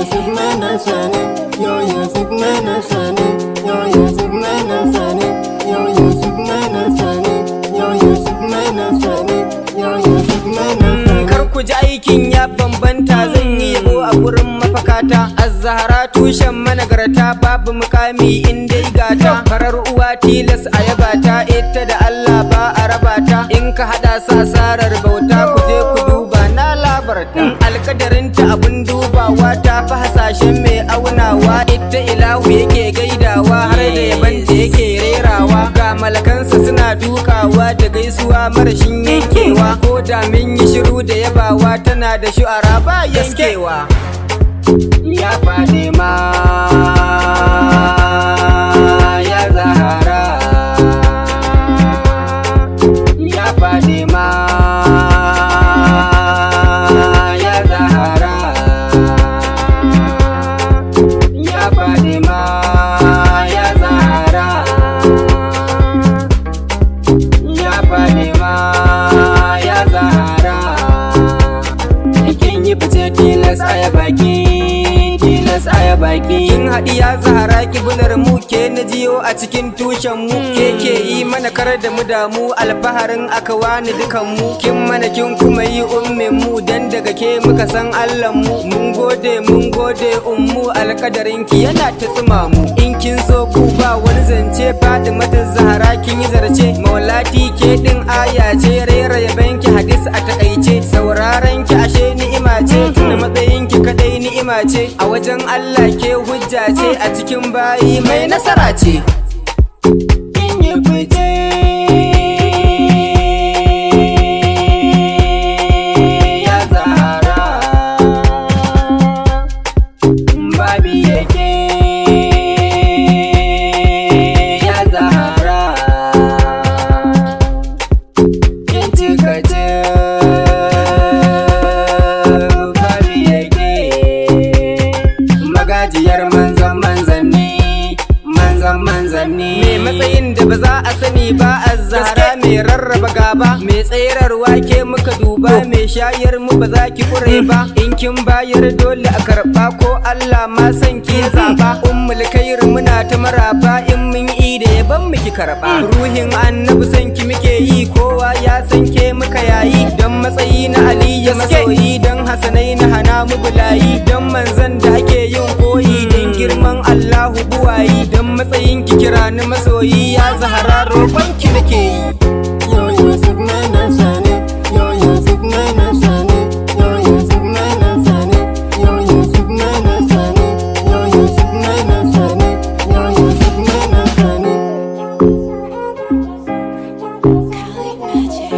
Yusuf Mana Sani, yo Yusuf Mana Sani, yo Yusuf Mana Sani, yo Yusuf Mana Sani, yo Yusuf Mana Sani, yo Yusuf Mana Sani. Kar ku ji aikin ya bambanta, zan yi yabo a gurin mafakata. Az-Zahra tushen managarta, babu mukami in dai gata. Farar uwa tilas a yabata, ita da Allah ba a rabata. In ka hada sa asarar bauta, ku je ku duba na labarta. Alkadarinta abun dubawa, ta fi hasashen mai aunawa. Ita ilahu yake gaidawa, har da yaban da yake rerawa. Ga malakansa suna dukawa da gaisuwa marashin yankewa. Ko da min yi shiru da yabawa, tana da shu'ara ba yankewa. Ya Fatima, ya Zahara, ya Fatima, ya Zahara, ya Fatima, ya Zahara, ya Fatima, ya Zahara. Kin yi fice tilas a baki, aya baki. Kin haɗi ya Zahara kibular mu, ke na jiyo a cikin tushen mu. Ke yi mana kar da mu damu, alfaharin aka wani dukan mu. Kin mana kin kuma yi ummin mu, dan daga ke muka san Allah mu. Mun gode ummu, alkadarin ki yana ta tsima mu. In kin so ku ba wani zance, Fatimatu Zahra kin yi zarce. Maulati ke din aya ce, rera yaban ki hadis a takaice. Sauraron ki ashe ni'ima ce, tuna matsayin ki kadai ni'ima ce. A wajen Allah ke hujja ce, a cikin bayi mai nasara ce. Kin yi fice ya Zahra, babi yake ya Zahra. Kin cika ce babi yake magajiyar manzan manzanni, manzan manzanni. Me matsayin da ba za a sani ba, Az-Zahra mai rarraba gaba, mai tsayarwa ke muka duba, mai shayar mu ba za ki kure ba. In kin bayar dole a karɓa, ko Allah ma san ki zaba. Ummul khair muna ta maraba, in mun yi da yaban miki karɓa. Ruhin annabi san ki muke yi, kowa ya san ke muka yayi. Dan matsayi na Ali ya masoyi, dan Hasanai na hana mu bulayi. Dan manzan da ake yin koyi, dan girman Allahu buwayi. Dan matsayin ki kira ni masoyi, ya Zahra roƙon ki nake yi. Yo Yusuf Mana Sani, yo Yusuf Mana Sani, yo Yusuf Mana Sani, yo Yusuf Mana Sani, yo Yusuf Mana Sani, yo Yusuf Mana Sani. Khalid Magic.